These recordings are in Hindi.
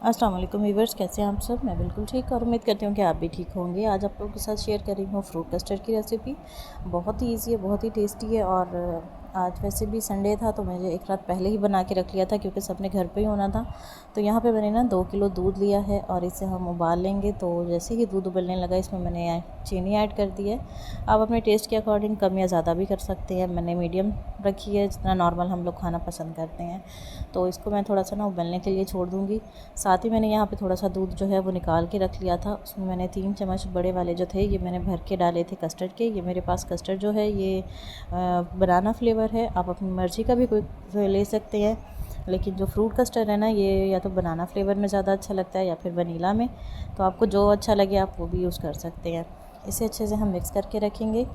अस्सलाम वालेकुम व्यूअर्स, कैसे हैं आप सब। मैं बिल्कुल ठीक और उम्मीद करती हूँ कि आप भी ठीक होंगे। आज आप लोगों के साथ शेयर कर रही हूँ फ्रूट कस्टर्ड की रेसिपी। बहुत ही ईजी है, बहुत ही टेस्टी है। और आज वैसे भी संडे था तो मुझे एक रात पहले ही बना के रख लिया था क्योंकि सबने घर पे ही होना था। तो यहाँ पे मैंने ना 2 किलो दूध लिया है और इसे हम उबाल लेंगे। तो जैसे ही दूध उबलने लगा इसमें मैंने चीनी ऐड कर दी है। आप अपने टेस्ट के अकॉर्डिंग कम या ज़्यादा भी कर सकते हैं। मैंने मीडियम रखी है, जितना नॉर्मल हम लोग खाना पसंद करते हैं। तो इसको मैं थोड़ा सा ना उबलने के लिए छोड़ दूँगी। साथ ही मैंने यहाँ पे थोड़ा सा दूध जो है वो निकाल के रख लिया था। उसमें मैंने 3 चम्मच बड़े वाले जो थे ये मैंने भर के डाले थे कस्टर्ड के। ये मेरे पास कस्टर्ड जो है ये बनाना फ्लेवर है। आप अपनी मर्ज़ी का भी कोई ले सकते हैं, लेकिन जो फ्रूट कस्टर्ड है ना ये या तो बनाना फ्लेवर में ज़्यादा अच्छा लगता है या फिर वनीला में। तो आपको जो अच्छा लगे आप वो भी यूज़ कर सकते हैं। इसे अच्छे से हम मिक्स करके रखेंगे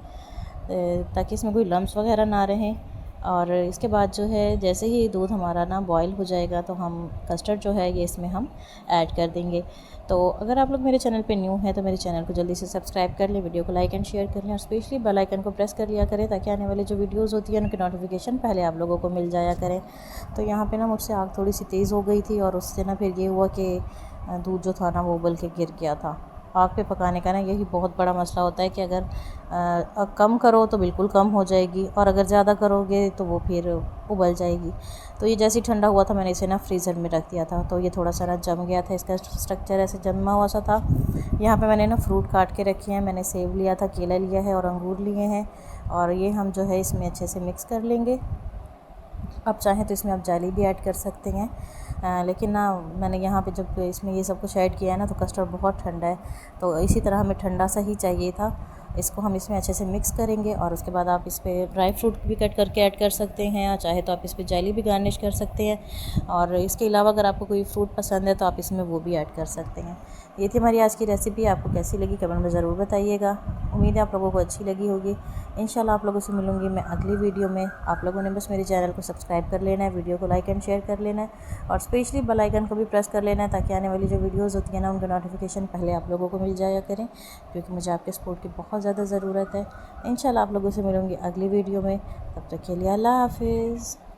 ताकि इसमें कोई लम्स वगैरह ना रहें। और इसके बाद जो है जैसे ही दूध हमारा ना बॉयल हो जाएगा तो हम कस्टर्ड जो है ये इसमें हम ऐड कर देंगे। तो अगर आप लोग मेरे चैनल पे न्यू हैं तो मेरे चैनल को जल्दी से सब्सक्राइब कर लें, वीडियो को लाइक एंड शेयर कर लें और स्पेशली बेल आइकन को प्रेस कर लिया करें ताकि आने वाली जो वीडियोज़ होती हैं उनकी नोटिफिकेशन पहले आप लोगों को मिल जाया करें। तो यहाँ पर ना मुझसे आग थोड़ी सी तेज़ हो गई थी और उससे ना फिर ये हुआ कि दूध जो था ना वो उबल के गिर गया था। आग पे पकाने का ना यही बहुत बड़ा मसला होता है कि अगर कम करो तो बिल्कुल कम हो जाएगी और अगर ज़्यादा करोगे तो वो फिर उबल जाएगी। तो ये जैसे ही ठंडा हुआ था मैंने इसे ना फ्रीज़र में रख दिया था तो ये थोड़ा सा ना जम गया था। इसका स्ट्रक्चर ऐसे जमा हुआ सा था। यहाँ पे मैंने ना फ्रूट काट के रखे हैं। मैंने सेब लिया था, केला लिया है और अंगूर लिए हैं और ये हम जो है इसमें अच्छे से मिक्स कर लेंगे। आप चाहें तो इसमें आप जाली भी ऐड कर सकते हैं, लेकिन ना मैंने यहाँ पे जब इसमें ये सब कुछ ऐड किया है ना तो कस्टर्ड बहुत ठंडा है। तो इसी तरह हमें ठंडा सा ही चाहिए था। इसको हम इसमें अच्छे से मिक्स करेंगे और उसके बाद आप इस पर ड्राई फ्रूट भी कट करके ऐड कर सकते हैं या चाहे तो आप इस पर जेली भी गार्निश कर सकते हैं। और इसके अलावा अगर आपको कोई फ्रूट पसंद है तो आप इसमें वो भी ऐड कर सकते हैं। ये थी हमारी आज की रेसिपी। आपको कैसी लगी कमेंट में ज़रूर बताइएगा। उम्मीद है आप लोगों को अच्छी लगी होगी। इंशाल्लाह आप लोगों से मिलूँगी मैं अगली वीडियो में। आप लोगों ने बस मेरे चैनल को सब्सक्राइब कर लेना है, वीडियो को लाइक एंड शेयर कर लेना है और स्पेशली बेल आइकन को भी प्रेस कर लेना है ताकि आने वाली जो वीडियोज़ होती है ना उनका नोटिफिकेशन पहले आप लोगों को मिल जाया करें, क्योंकि मुझे आपके सपोर्ट की बहुत ज़्यादा ज़रूरत है। इंशाल्लाह आप लोगों से मिलूँगी अगली वीडियो में। तब तक के लिए अल्लाह हाफिज़।